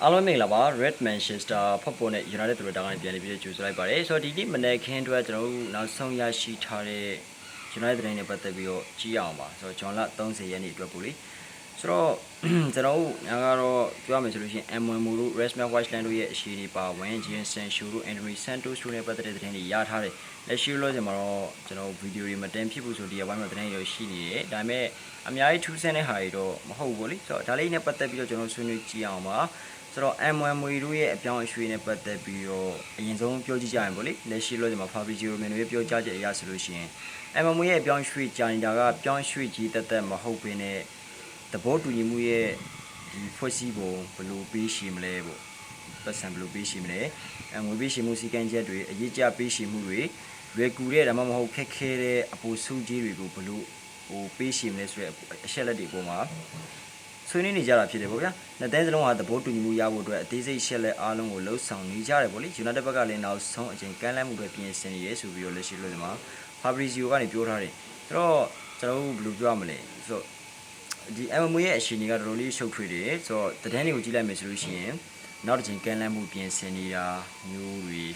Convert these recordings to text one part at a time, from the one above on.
အားလုံးမင်္ဂလာပါ Red Manchester ဖောက်ပေါ်နဲ့ United တို့တာကနေပြန်ပြီးကြိုဆိုလိုက်ပါတယ်ဆိုတော့ဒီနေ့မနေ့ခင်းအတွက်ကျွန်တော်တို့နောက်ဆုံးရရှိထားတဲ့ United တိုင်းနဲ့ပတ်သက်ပြီးတော့ကြည့်အောင်ပါဆိုတော့ဂျွန်လ30ရက်နေ့အတွက်ပို့လေဆိုတော့ကျွန်တော်တို့ညာကတော့ပြောရမယ်ဆိုလို့ရှိရင် M1 တို့ Rasmus Hojlund တို့ရဲ့အခြေအနေပါဝင် Jadon Sancho တို့ Anthony Santos တို့နဲ့ပတ်သက်တဲ့သတင်းတွေရထားတယ်လက်ရှိလို့ကျွန်တော်တို့ကျွန်တော်ဗီဒီယိုတွေမတင်ဖြစ်ဘူးဆိုဒီအပိုင်းမှာသတင်းတွေရှိနေတယ်ဒါပေမဲ့အများကြီးထူးဆန်းတဲ့ဟာတွေတော့မဟုတ်ဘူးလေဆိုတော့ဒါလေးနဲ့ပတ်သက်ပြီးတော့ကျွန်တော်ဆွေးနွေးကြည့်အောင်ပါဆိုတော့ M1 မွေတို့ရဲ့အပြောင်းအရွှေ့နဲ့ပတ်သက်ပြီးတော့အရင်ဆုံးပြောကြည့်ကြရင်ပေါ့လေလက်ရှိလို့ဒီမှာ Fabrizio Romano ရဲ့ပြောကြားချက်အရဆိုလို့ရှိရင် M1 မွေရဲ့အပြောင်းအရွှေ့ကြာနေတာကပြောင်းရွှေ့ကြီးတက်မဟုတ်ဘဲနဲ့သဘောတူညီမှုရဲ့ဒီဖွဲ့စည်းပုံဘယ်လိုပေးရှိမလဲပေါ့ပတ်စံဘယ်လိုပေးရှိမလဲငွေပေးရှိမှုစီကံချက်တွေအရေးကြပေးရှိမှုတွေရွယ်ကူတဲ့ဒါမှမဟုတ်ခက်ခဲတဲ့အပူစုကြီးတွေကိုဘယ်လိုပေးရှိမလဲဆိုတဲ့အချက်လက်တွေပေါ်မှာဆွေးနွေးနေကြတာဖြစ်တယ်ပေါ့ဗျာနှစ်သန်းစလုံးဟာသဘောတူညီမှုရဖို့အတွက်အသေးစိတ်ရှက်လက်အားလုံးကိုလှုပ်ဆောင်နေကြတယ်ပေါ့လေ United ဘက်ကလည်းနောက်ဆုံးအချိန်ကမ်းလှမ်းမှုတွေပြင်ဆင်နေရဲဆိုပြီးတော့လက်ရှိလို့ဒီမှာ Fabrizio ကနေပြောထားတယ်ဆိုတော့ကျွန်တော်တို့ဘယ်လိုပြောရမလဲဆိုတော့ဒီ MMA ရဲ့အခြေအနေကတော်တော်လေးရှုပ်ထွေးတယ်ဆိုတော့သတင်းတွေကိုကြည့်လိုက်မယ်ဆိုလို့ရှိရင်နောက်တစ်ချိန်ကမ်းလှမ်းမှုပြင်ဆင်နေတာမျိုးတွေ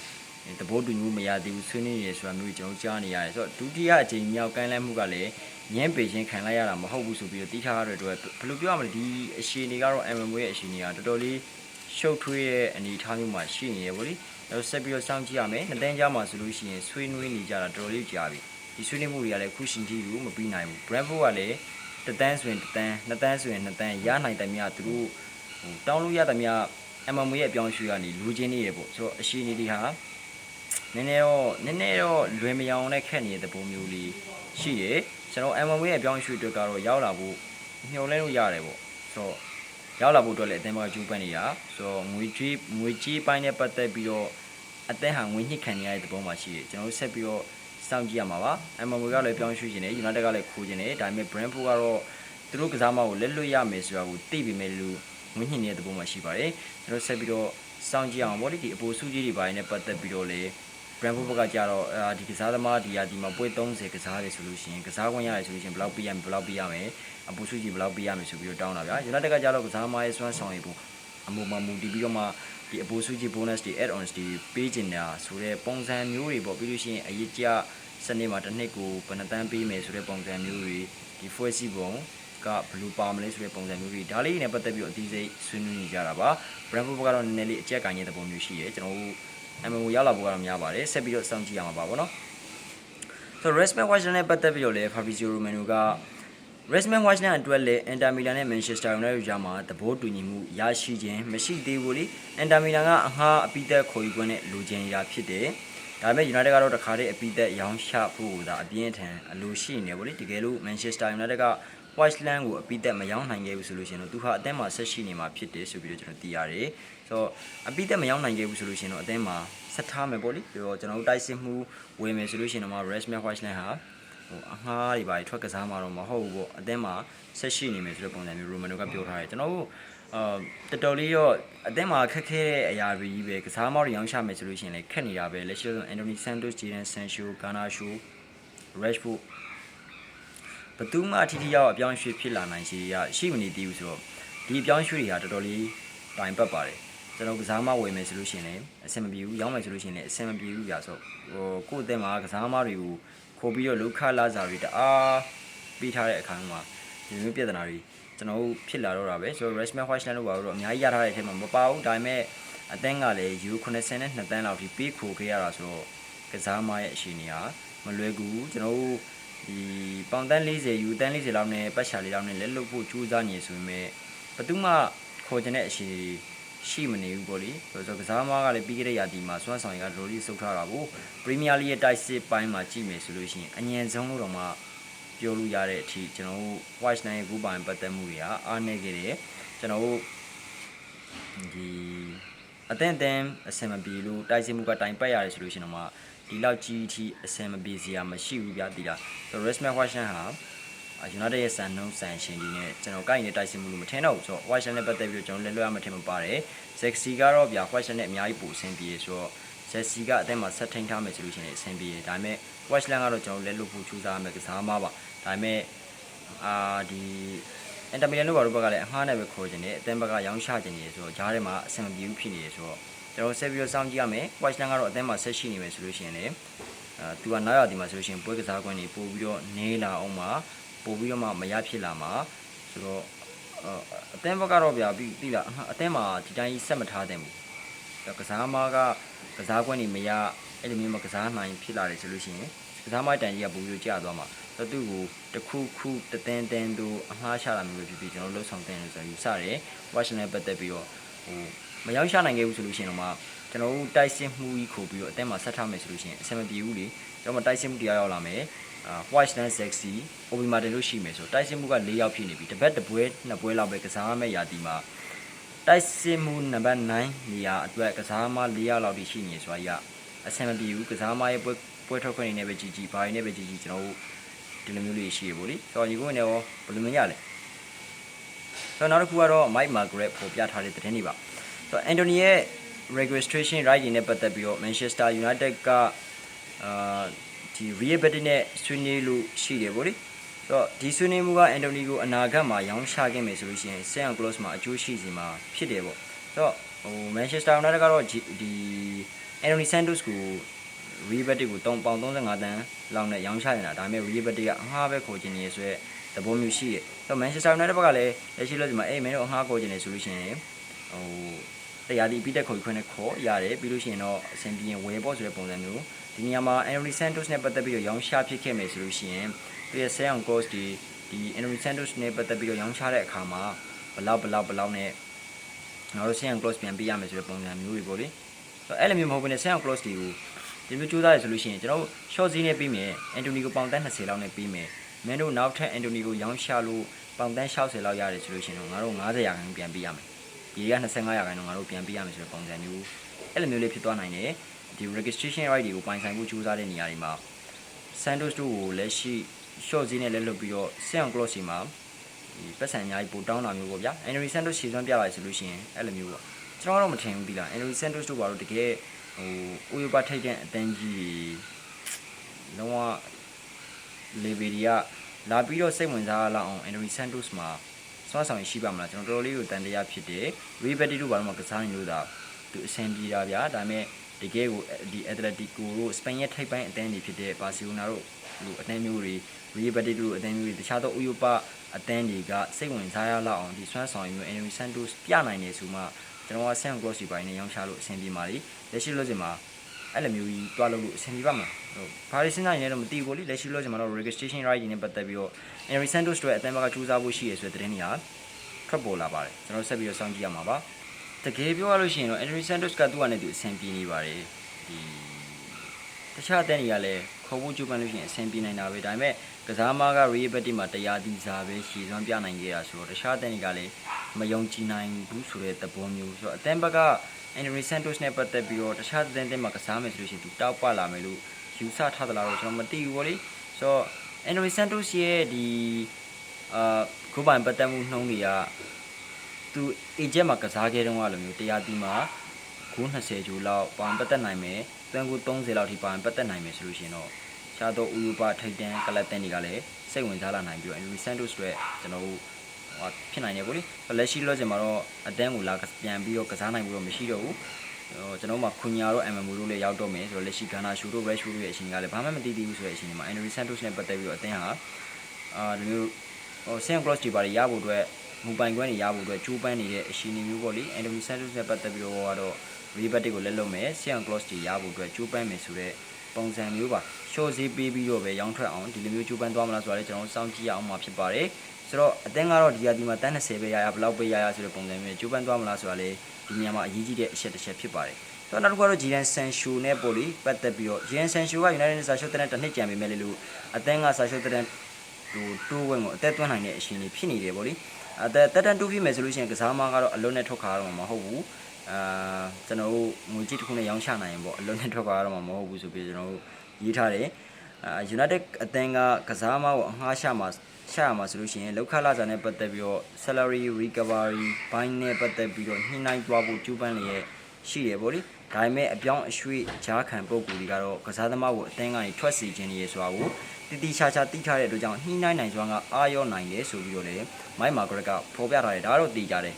သဘောတူညီမှုမရသေးဘူးဆွေးနွေးနေရဆိုတာမျိုးကျွန်တော်ကြားနေရတယ်ဆိုတော့ဒုတိယအချိန်မြောက်ကမ်းလှမ်းမှုကလည်းညံ့ပေချင်းခံလိုက်ရတာမဟုတ်ဘူးဆိုပြီးတော့တိထားရတဲ့အတွက်ဘယ်လိုပြောရမလဲဒီအခြေအနေကတော့ MMA ရဲ့အခြေအနေကတော်တော်လေးရှုပ်ထွေးတဲ့အနေအထားမျိုးမှာရှိနေရပေါ့လေတော့ဆက်ပြီးတော့စောင့်ကြည့်ရမယ်နှစ်တန်းကြားမှာဆိုလို့ရှိရင်ဆွေးနွေးနေကြတာတော်တော်လေးကြာပြီဒီဆွေးနွေးမှုတွေကလည်းခုရှင်ကြီးကိုမပြီးနိုင်ဘူး Brentford ကလည်းတတန်းဆိုရင်တတန်းနှစ်တန်းဆိုရင်နှစ်တန်းရနိုင်တယ်များသူတို့တောင်းလို့ရတယ်များ MMA ရဲ့အပြောင်းအရွှေ့ကနေလူချင်းနေရပေါ့ဆိုတော့အခြေအနေတွေဟာနည်းနည်းတော့လွယ်မရောတဲ့ခက်နေတဲ့ပုံမျိုးလေးရှိတယ်ကျွန်တော် MMA ရဲ့အပြောင်းအရွှေ့အတွက်ကတော့ရောက်လာဖို့မျှော်လင့်လို့ရတယ်ပေါ့ဆိုတော့ရောက်လာဖို့အတွက်လည်းအသင်းမှာကြိုးပမ်းနေတာဆိုတော့ငွေကြေးပိုင်းနဲ့ပတ်သက်ပြီးတော့အသင်းဟာငွေညှစ်ခံရတဲ့ပုံမှာရှိတယ်ကျွန်တော်ဆက်ပြီးတော့စောင့်ကြည့်ရမှာပါ MMA ကလည်းပြောင်းရွှေ့နေတယ် United ကလည်းခိုးနေတယ်ဒါပေမဲ့ Brentford ကတော့သူတို့ကစားမကိုလက်လွတ်ရမယ်ဆိုတာကိုသိပေမဲ့လို့ငွေညှစ်နေတဲ့ပုံမှာရှိပါတယ်ကျွန်တော်ဆက်ပြီးတော့စောင့်ကြည့်အောင်ဗောလေဒီအပိုစုကြီးတွေပိုင်းနဲ့ပတ်သက်ပြီးတော့လေ Brentford ဘက်ကကြတော့ဒီကစားသမားဒီမှာပွဲ30ကစားတယ်ဆိုလို့ရှိရင်ကစားခွင့်ရတယ်ဆိုလို့ရှိရင်ဘယ်လောက်ပေးရမယ်အပိုစုကြီးဘယ်လောက်ပေးရမယ်ဆိုပြီးတော့တောင်းတာဗျာ United ကကြတော့ကစားသမားရဲ့စွမ်းဆောင်ရည်ပုံအမှုမှမူတည်ပြီးတော့မှဒီအပိုစုကြီး bonus တွေ add-ons တွေပေးချင်တာဆိုတဲ့ပုံစံမျိုးတွေပေါ့ပြီးလို့ရှိရင်အရေးကြစနေမှာတစ်နှစ်ကိုဘယ်နှတန်းပေးမယ်ဆိုတဲ့ပုံစံမျိုးတွေဒီဖွဲ့စည်းပုံကဘယ်လိုပါမလဲဆိုတဲ့ပုံစံမျိုးတွေဒါလေးနဲ့ပတ်သက်ပြီးတော့အသေးစိတ်ဆွေးနွေးနေကြတာပါ Brentford ကတော့နည်းနည်းလေးအကြက်ကင်ရဲ့သဘောမျိုးရှိတယ်ကျွန်တော်တို့ MMO ရောက်လာဖို့ကတော့များပါတယ်ဆက်ပြီးတော့စောင့်ကြည့်ရမှာပါဗောနော်ဆိုတော့ Rasmus Hojlund နဲ့ပတ်သက်ပြီးတော့လည်း Fabrizio Romano က Rasmus Hojlund အတွက်လည်း Inter Milan နဲ့ Manchester United ကြားမှာသဘောတူညီမှုရရှိခြင်းမရှိသေးဘူးလေ Inter Milan ကအငှားအပိသက်ခေါ်ယူခွင့်နဲ့လိုချင်နေတာဖြစ်တယ်ဒါပေမဲ့ United ကတော့တခါတည်းအပိသက်ရောင်းချဖို့သာအပြင်းထန်အလိုရှိနေဗောလေတကယ်လို့ Manchester United က Hojlund ကိုအပိသက်မရောင်းနိုင်ခဲ့ဘူးဆိုလို့ရှိရင်တော့သူဟာအသင်းမှာဆက်ရှိနေမှာဖြစ်တယ်ဆိုပြီးတော့ကျွန်တော်သိရတယ်ဆိုတော့အပိသက်မရောင်းနိုင်ခဲ့ဘူးဆိုလို့ရှိရင်တော့အသင်းမှာဆက်ထားမယ်ပေါ့လေပြီးတော့ကျွန်တော်တို့တိုက်စစ်မှုဝင်မယ်ဆိုလို့ရှိရင်တော့ Rasmus Hojlund ဟာအငှားတွေပါထွက်ကစားမှာတော့မဟုတ်ဘူးပေါ့အသင်းမှာဆက်ရှိနေမယ်ဆိုတဲ့ပုံစံမျိုး Romano ကပြောထားတယ်ကျွန်တော်တို့တော်တော်လေးတော့အသင်းမှာခက်ခဲတဲ့အရာတွေကြီးပဲကစားမောက်တွေရောင်းချမယ်ဆိုလို့ရှိရင်လည်းခက်နေတာပဲလက်ရှိဆုံး Anthony Santos, Jadon Sancho, Garnacho, Rashford ဘသူမှအထီးထီးရောက်အပြောင်းရွှေ့ဖြစ်လာနိုင်စီရရှိမနေသေးဘူးဆိုတော့ဒီအပြောင်းရွှေ့တွေဟာတော်တော်လေးတိုင်ပတ်ပါတယ်ကျွန်တော်ကစားမဝယ်မယ်ဆိုလို့ရှိရင်လည်းအဆင်မပြေဘူးရောင်းမယ်ဆိုလို့ရှိရင်လည်းအဆင်မပြေဘူးကြာဆိုကိုယ့်အသင်းမှာကစားမတွေကိုခေါ်ပြီးတော့လောက်ခလာစာတွေတအားပေးထားတဲ့အခါမှာဒီလိုပြဿနာတွေကျွန်တော်တို့ဖြစ်လာတော့တာပဲဆိုတော့ Rasmus Hojlund လို့ပါတော့အများကြီးရထားတဲ့အထက်မှာမပါဘူးဒါပေမဲ့အသင်းကလည်း Euro 82တန်းလောက်ထိပေးခိုခဲ့ရတာဆိုတော့ကစားမရဲ့အခြေအနေဟာမလွယ်ကူဘူးကျွန်တော်တို့ဒီပေါင်တန်း40ယူတန်း40လောက်နဲ့ပတ်ရှာလေးလောက်နဲ့လက်လွတ်ဖို့ကြိုးစားနေဆိုပေမဲ့ဘယ်သူမှခေါ်ချင်တဲ့အခြေရှိမနေဘူးပေါ့လေဆိုတော့ကစားသမားကလည်းပြီးခဲ့တဲ့ရာသီမှာစွမ်းဆောင်ရည်ကတော်တော်လေးစုပ်ထားတာကိုပရီးမီးယားလိရဲ့တိုက်စစ်ပိုင်းမှာကြည့်မယ်ဆိုလို့ရှိရင်အငြင်းဆုံးလို့တော့မှပြောလို့ရတဲ့အထိကျွန်တော်တို့ Hojlund ရဲ့ဂူပိုင်းပတ်သက်မှုတွေကအားနည်းခဲ့တယ်ကျွန်တော်တို့ဒီအသင်းအဆင်မပြေလို့တိုက်စစ်မှုကတိုင်ပတ်ရတယ်ဆိုလို့ရှိရင်တော့မှဒီလောက်ကြီးအထိအဆင်မပြေစရာမရှိဘူးဗျာဒီလားဆိုတော့ Rasmus Hojlund ဟာUnited ရဲ့စံနှုန်းစံရှင်ဒီနဲ့ကျွန်တော်ကိုက်နေတဲ့တိုက်စစ်မှုလို့မထင်တော့ဘူးဆိုတော့ Hojlund နဲ့ပတ်သက်ပြီးတော့ကျွန်တော်လက်လွှတ်ရမှထင်မပါတယ် Zexi ကတော့ဗျာ Hojlund နဲ့အများကြီးပိုအဆင်ပြေဆိုတော့ Zexi ကအသင်းမှာဆက်ထိန်ထားမယ်ဆိုလို့ရှိရင်အဆင်ပြေတယ်ဒါပေမဲ့ Hojlund ကတော့ကျွန်တော်လက်လွှတ်ဖို့ကြိုးစားရမယ်ကစားမှာပါဒါပေမဲ့ဒီ Inter Milan တို့ဘာလို့ဘက်ကလည်းအမှားနဲ့ပဲခေါ်ခြင်းနဲ့အသင်းဘက်ကရောင်းချခြင်းနေဆိုတော့ဂျားထဲမှာအဆင်မပြေဘူးဖြစ်နေရဆိုတော့ကျွန်တော်ဆက်ပြီးတော့စောင့်ကြည့်ရမယ် Watchland ကတော့အသင်းမှာဆက်ရှိနေမယ်ဆိုလို့ရှိရင်လည်းသူကနောက်ရသည်မှာဆိုလို့ရှိရင်ပွဲကစားကွင်းတွေပို့ပြီးတော့နေလာအောင်မှာပို့ပြီးတော့မှမရဖြစ်လာမှာဆိုတော့အသင်းဘက်ကတော့ဗျာပြီးသိလားအသင်းမှာဒီတိုင်းဆက်မထားတဲ့ဘူးကစားသမားကကစားကွင်းတွေမရအဲ့လိုမျိုးမကစားနိုင်ဖြစ်လာတယ်ဆိုလို့ရှိရင်ကစားသမားတန်ကြီးကပို့ပြီးတော့ကြာသွားမှာဆိုတော့သူ့ကိုတစ်ခုတန်းတို့အမှားချတာမျိုးဖြစ်ပြီးကျွန်တော်လှုပ်ဆောင်တဲ့လို့ဆိုယူဆတယ် Watchland နဲ့ပတ်သက်ပြီးတော့မရောက်ရှာနိုင်ခဲ့ဘူးဆိုလို့ရှိရင်တော့မှကျွန်တော်တို့တိုက်စစ်မှုကြီးခိုးပြီးတော့အသင်းမှာဆက်ထားမယ်ဆိုလို့ရှိရင်အဆင်မပြေဘူးလေကျွန်တော်တိုက်စစ်မှုတရားရောက်လာမယ်Watchland Sexy Obi Martin လို့ရှိမယ်ဆိုတိုက်စစ်မှုက၄ယောက်ဖြစ်နေပြီတစ်ပတ်တစ်ပွဲနှစ်ပွဲလောက်ပဲကစားမဲ့ရာဒီမှာတိုက်စစ်မှုနံပါတ်9နေရာအတွက်ကစားမ4ယောက်လောက်ရှိနေဆိုရအဆင်မပြေဘူးကစားမရဲ့ပွဲထွက်ခွင့်နေပဲကြီးကြီးဘာတွေနဲ့ပဲကြီးကြီးကျွန်တော်တို့ဒီလိုမျိုးလေးရှိရပေါ့လေဆိုတော့ဒီကုန်းနဲ့ရောဘယ်လိုမျိုးရလဲဆိုတော့နောက်တစ်ခုကတော့ Mike Margaret ပေါ်ပြထားတဲ့သတင်းတွေပါဆိုတော့ Anthony ရဲ့ registration right တွေနဲ့ပတ်သက်ပြီးတော့ Manchester United ကဒီ Real Betis နဲ့ဆွေးနွေးလို့ရှိတယ်ပေါ့လေဆိုတော့ဒီဆွေးနွေးမှုက Anthony ကိုအနာဂတ်မှာရောင်းချခဲ့မယ်ဆိုလို့ရှိရင် Sale Clause မှာအကျိုးရှိစီမှာဖြစ်တယ်ပေါ့ဆိုတော့Manchester United ကတော့ဒီ Anthony Santos ကို Real Betis ကိုပေါင်35တန်းလောက်နဲ့ရောင်းချနေတာဒါပေမဲ့ Real Betis ကအငှားပဲခေါ်ချင်နေဆိုတဲ့သဘောမျိုးရှိတယ်ဆိုတော့ Manchester United ဘက်ကလည်းလက်ရှိလို့ဒီမှာမင်းတို့အငှားခေါ်ချင်နေဆိုလို့ရှိရင်တရားဒီပြီးတက်ခေါ်ခွင့်နဲ့ခေါ်ရတယ်ပြီးလို့ရှိရင်တော့အဆင်ပြေရင်ဝယ်ဖို့ဆိုတဲ့ပုံစံမျိုးဒီနေရာမှာ Anthony Santos နဲ့ပတ်သက်ပြီးတော့ရောင်းချဖြစ်ခဲ့မယ်ဆိုလို့ရှိရင်သူရဲ့ Sale Clause ဒီ Anthony Santos နဲ့ပတ်သက်ပြီးတော့ရောင်းချတဲ့အခါမှာဘလောက်နဲ့ငါတို့ Sale Clause ပြန်ပေးရမယ်ဆိုတဲ့ပုံစံမျိုးတွေပေါ့လေဆိုတော့အဲ့လိုမျိုးမဟုတ်ဘဲနဲ့ Sale Clause တွေကိုဒီမျိုးကြိုးစားရဆိုလို့ရှိရင်ကျွန်တော်တို့ short ဈေးနဲ့ပေးမယ် Anthony ကိုပေါင်တန်း20လောက်နဲ့ပေးမယ်မင်းတို့နောက်ထပ် Anthony ကိုရောင်းချလို့ပေါင်တန်း60လောက်ရတယ်ဆိုလို့ရှိရင်တော့ငါတို့90ရာခိုင်နှုန်းပြန်ပေးရမယ်ဒီက25ရာခိုင်နှုန်းငါတို့ပြန်ပေးရမယ်ဆိုတဲ့ပုံစံမျိုးအဲ့လိုမျိုးလေးဖြစ်သွားနိုင်တယ်ဒီ registration right တွေကိုပိုင်ဆိုင်ဖို့ကြိုးစားတဲ့နေရာတွေမှာ Santos တို့ကိုလက်ရှိ short ဈေးနဲ့လက်လွတ်ပြီးတော့ Sale Clause စီမှာဒီပတ်စံအများကြီးပို့တောင်းတာမျိုးပေါ့ဗျာ Anthony Santos ရှေ့စွမ်းပြလာဆိုလို့ရှိရင်အဲ့လိုမျိုးပေါ့ကျွန်တော်တော့မထင်ဘူးဒီလား Anthony Santos တို့ဘာလို့တကယ်ဥယျာဉ်ထိတ်တဲ့အတန်းကြီးလုံးဝ level တွေကလာပြီးတော့စိတ်ဝင်စားလာအောင် Anthony Santos မှာစွမ်းဆောင်ရရှိပါမလားကျွန်တော်တော်တော်လေးကိုတန်တရားဖြစ်တယ် Real Betis တို့ဘာလို့မှကစားနေလို့ဒါသူအဆင်ပြေတာဗျာဒါပေမဲ့တကယ်ကိုဒီ Atletico တို့ Spain ရဲ့ထိပ်ပိုင်းအသင်းတွေဖြစ်တဲ့ Barcelona တို့လူအသင်းမျိုးတွေ Real Betis တို့အသင်းမျိုးတွေတခြားသောဥယျာဉ်အသင်းတွေကစိတ်ဝင်စားရလောက်အောင်ဒီစွမ်းဆောင်ရည်မျိုး Anthony Santos ပြနိုင်နေဆိုမှကျွန်တော်က Sale Clause ပိုင်းနဲ့ရောင်းချလို့အဆင်ပြေပါလိမ့်လက်ရှိလို့စင်မှာအဲ့လိုမျိုးကြီးတွားလို့အဆင်ပြေပါမလားဘာလို့စဉ်းစားနေလဲတော့မသိဘူးလေလက်ရှိလို့စင်မှာတော့ registration right တွေနဲ့ပတ်သက်ပြီးတော့ Anthony Santos တို့အသင်းဘက်ကစူးစမ်းဖို့ရှိရဆိုတဲ့သတင်းတွေကထွက်ပေါ်လာပါတယ်ကျွန်တော်ဆက်ပြီးတော့စောင့်ကြည့်ရမှာပါတကယ်ပြောရလို့ရှိရင်တော့ Anthony Santos ကသူ့အနေနဲ့သူအဆင်ပြေနေပါတယ်ဒီတခြားအသင်းတွေကလည်းခေါ်ဖို့ကြိုးပမ်းလို့ရှိရင်အဆင်ပြေနိုင်တာပဲဒါပေမဲ့ကစားသမားက Real Betis မှာတရားဒီစားပဲရှည်စွမ်းပြနိုင်ခဲ့တာဆိုတော့တခြားအသင်းတွေကလည်းမယုံကြည်နိုင်ဘူးဆိုတဲ့သဘောမျိုးဆိုတော့အသင်းဘက်က Anthony Santos နဲ့ပတ်သက်ပြီးတော့တခြားအသင်းမှာကစားမယ်ဆိုလို့ရှိရင်သူတောက်ပလာမယ်လို့ယူဆထားသလားတော့ကျွန်တော်မသိဘူးဗောလေဆိုတော့ Anthony Santos ရဲ့ဒီဂိုးပိုင်ပတ်သက်မှုနှုန်းတွေကသူ agent မှာကစားခဲ့တော့လိုမျိုးတရားဒီမှာဂိုး20ကျော်လောက်ပေါင်ပတ်သက်နိုင်မယ်တွန်းကို30လောက်ထိပေါင်ပတ်သက်နိုင်မယ်ဆိုလို့ရှိရင်တော့ရှားတော့ဥရောပထိပ်တန်းကလပ်တန်းတွေကလည်းစိတ်ဝင်စားလာနိုင်ပြီးတော့ Anthony Santos တွေကျွန်တော်တို့ဖြစ်နိုင်တယ်ဗောလေလက်ရှိလောစင်မှာတော့အတန်းကိုလာပြန်ပြီးတော့ကစားနိုင်မှုတော့မရှိတော့ဘူးကျွန်တော်တို့မှာခွန်ညာတို့ MMO တို့လည်းရောက်တော့မယ်ဆိုတော့လက်ရှိဂါနာရှူတို့ Red ရှူတို့ရဲ့အချိန်ကလည်းဘာမှမသိသေးဘူးဆိုတဲ့အချိန်မှာ Anthony Santos နဲ့ပတ်သက်ပြီးတော့အသင်းဟာဒီမျိုးSale Clause တွေပါရဖို့အတွက်မူပိုင်ခွင့်တွေရဖို့အတွက်ကြိုးပမ်းနေတဲ့အချိန်မျိုးပေါ့လေ Anthony Santos နဲ့ပတ်သက်ပြီးတော့ Real Betis ကိုလက်လွတ်မယ် Sale Clause တွေရဖို့အတွက်ကြိုးပမ်းမယ်ဆိုတဲ့ပုံစံမျိုးပါရှော့ဈေးပေးပြီးတော့ပဲရောင်းထွက်အောင်ဒီလိုမျိုးကြိုးပမ်းသွားမလားဆိုတာလည်းကျွန်တော်စောင့်ကြည့်ရအောင်မှာဖြစ်ပါတယ်ဆိုတော့အသင်းကတော့ဒီဟာဒီမှာတန်း20ပဲရဘယ်လောက်ပဲရဆိုတဲ့ပုံစံမျိုးကြိုးပမ်းသွားမလားဆိုတာလည်းဒီနေရာမှာအရေးကြီးတဲ့အချက်တစ်ချက်ဖြစ်ပါတယ်ဆိုတော့နောက်တစ်ခုကတော့ Jadon Sancho နဲ့ပေါ့လေပတ်သက်ပြီးတော့ Jadon Sancho က United နဲ့စာချုပ်တဲ့တစ်နှစ်ကြံပေးမယ်လေလို့အသင်းကစာချုပ်တဲ့တိုးဝင်ကိုအသက်သွင်းနိုင်တဲ့အချိန်တွေဖြစ်နေတယ်ပေါ့လေအသက်တက်တန်းတိုးပြမယ်ဆိုလို့ရှိရင်ကစားမကတော့အလုံးနဲ့ထွက်ခါရတော့မှာမဟုတ်ဘူးကျွန်တော်တို့ငွေကြေးတစ်ခုနဲ့ရောင်းချနိုင်ရင်ပေါ့အလုံးနဲ့ထွက်ခါရတော့မှာမဟုတ်ဘူးဆိုပြီးကျွန်တော်တို့ရေးထားတယ်United အသင်းကကစားမကိုအငှားရှာမှာဆိုလို့ရှိရင်လောက်ခလာစာနဲ့ပတ်သက်ပြီးတော့ salary recovery ဘိုင်းနဲ့ပတ်သက်ပြီးတော့ညှိနှိုင်းသွားဖို့ကြိုးပမ်းလျက်ရှိတယ်ပေါ့လေဒါပေမဲ့အပြောင်းအရွှေ့ဂျားခံပုံကူတွေကတော့ကစားသမားကိုအသင်းကနေထွက်စီခြင်းနေရဆိုတာကို တီတီရှာရှာတိထားတဲ့အတွက်ကြောင့်နှီးနှိုင်းနိုင်စွမ်းကအားရောနိုင်တယ်ဆိုပြီးတော့လေမိုက်မာဂရက်ကဖော်ပြထားတယ်ဒါတော့သိကြတယ်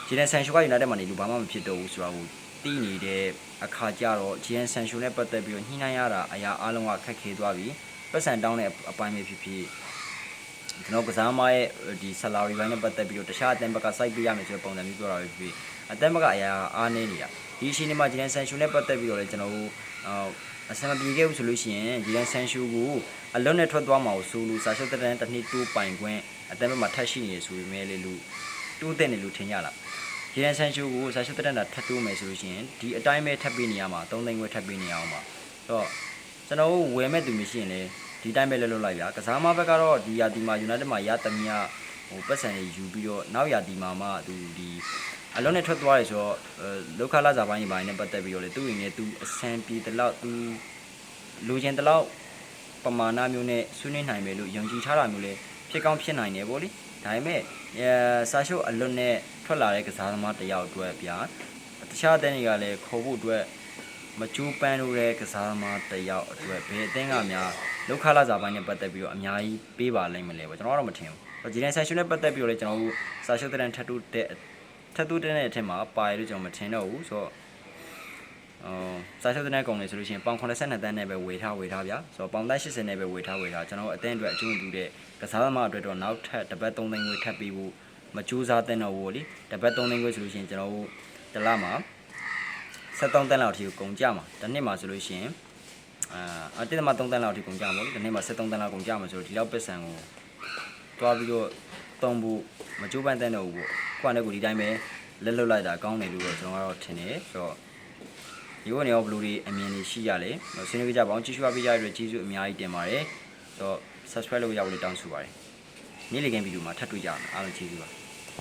ဂျီနန်ဆန်ရှူကယူနိုက်တက်မှာနေလို့ဘာမှမဖြစ်တော့ဘူးဆိုတာကိုသိနေတဲ့အခါကျတော့ဂျီနန်ဆန်ရှူနဲ့ပတ်သက်ပြီးတော့နှီးနှိုင်းရတာအရာအလုံးကခက်ခဲသွားပြီပတ်စံတောင်းတဲ့အပိုင်းပဲဖြစ်ဖြစ်ကျွန်တော်ကစားမရဲ့ဒီ salary ဘိုင်းနဲ့ပတ်သက်ပြီးတော့တခြားအတန်းဘက်က site ပေးရမယ်ဆိုတဲ့ပုံစံမျိုးပြောတာပဲဖြစ်ဖြစ်အတန်းဘက်ကအရာအားနေနေတာဒီရှင်နေမှာဂျီနန်ဆန်ရှူနဲ့ပတ်သက်ပြီးတော့လေကျွန်တော်တို့အစမပြေခဲ့ဘူးဆိုလို့ရှိရင်ဂျီနန်ဆန်ရှူကိုအလုံးနဲ့ထွက်သွားမှာကိုဆိုလို့စာချုပ်တဲ့တစ်နှစ်တိုးပိုင်ခွင့်အတန်းဘက်မှာထပ်ရှိနေရဆိုပေမဲ့လေလူတိုးတဲ့နေလူထင်ကြလားဂျီနန်ဆန်ရှူကိုစာချုပ်တဲ့တာထပ်တိုးမယ်ဆိုလို့ရှိရင်ဒီအတိုင်းပဲထပ်ပေးနေရမှာ3သိန်းခွဲထပ်ပေးနေရအောင်ပါဆိုတော့ကျွန်တော်တို့ဝယ်မဲ့သူမရှိရင်လေဒီတိုင်းပဲလွတ်လွတ်လိုက်ဗျာကစားမဘက်ကတော့ဒီယာတီမှာ United မှာရသမျှဟိုပတ်စံတွေယူပြီးတော့နောက်ယာတီမှာမှသူဒီအလုံးနဲ့ထွက်သွားရဆိုတော့လောက်ခလာစားပိုင်းပိုင်းနဲ့ပတ်သက်ပြီးတော့လေသူ့ရင်နဲ့သူအဆန်ပြေတလောက်သူလူချင်းတလောက်ပမာဏမျိုးနဲ့ဆွေးနွေးနိုင်မယ်လို့ယုံကြည်ထားတာမျိုးလေဖြစ်ကောင်းဖြစ်နိုင်တယ်ဗောလေဒါပေမဲ့စာချုပ်အလွတ်နဲ့ထွက်လာတဲ့ကစားသမားတယောက်အတွက်ဗျာတခြားအသင်းတွေကလည်းခေါ်ဖို့အတွက်မကျူးပန်းလို့တဲ့ကစားသမားတယောက်အတွက်ဘယ်အသင်းကများလောက်ခလာစားပိုင်းနဲ့ပတ်သက်ပြီးတော့အများကြီးပေးပါလိမ့်မလဲပေါ့ကျွန်တော်ကတော့မထင်ဘူးဂျီနန်ဆန်ရှူနဲ့ပတ်သက်ပြီးတော့လေကျွန်တော်တို့စာချုပ်တဲ့ထပ်တူတဲ့အထက်မှာပါရလို့ကျွန်တော်မထင်တော့ဘူးဆိုတော့စာချုပ်တဲ့ကုန်လေဆိုလို့ရှိရင်ပေါင်82တန်းနဲ့ပဲဝေထားဗျာဆိုတော့ပေါင်80နဲ့ပဲဝေထားကျွန်တော်အသင်းအတွက်အကျိုးပြုတဲ့ကစားသမားအတွက်တော့နောက်ထပ်တစ်ပတ်3သိန်းခွဲထပ်ပြီးဖို့မကြိုးစားတဲ့တော့ဘူးလေတစ်ပတ်3သိန်းခွဲဆိုလို့ရှိရင်ကျွန်တော်တို့တစ်လမှာ73တန်းလောက်အထိကိုကုန်ကြမှာတစ်နှစ်မှာဆိုလို့ရှိရင်တစ်နှစ်မှာ3တန်းလောက်အထိကုန်ကြမှာလေတစ်နှစ်မှာ73တန်းလောက်ကုန်ကြမှာဆိုတော့ဒီလောက်ပတ်စံကိုတွားပြီးတော့တုံးဖို့မကြိုးပမ်းတဲ့တော့ဘူးပေါ့ကိုယ့်အနေကိုဒီတိုင်းပဲလက်လွတ်လိုက်တာကောင်းတယ်လို့တော့ကျွန်တော်ကတော့ထင်တယ်ဆိုတော့ဒီကနေရောဘလူးတွေအမြင်တွေရှိကြလေဆွေးနွေးကြပါအောင်ကြည့်ရှုပေးကြရတဲ့ကျေးဇူးအများကြီးတင်ပါတယ်ဆိုတော့ subscribe လုပ်ရဖို့တောင်းဆိုပါတယ်နေ့လေကင်းဗီဒီယိုမှာထပ်တွေ့ကြအောင်အားလုံးကျေးဇူးပါ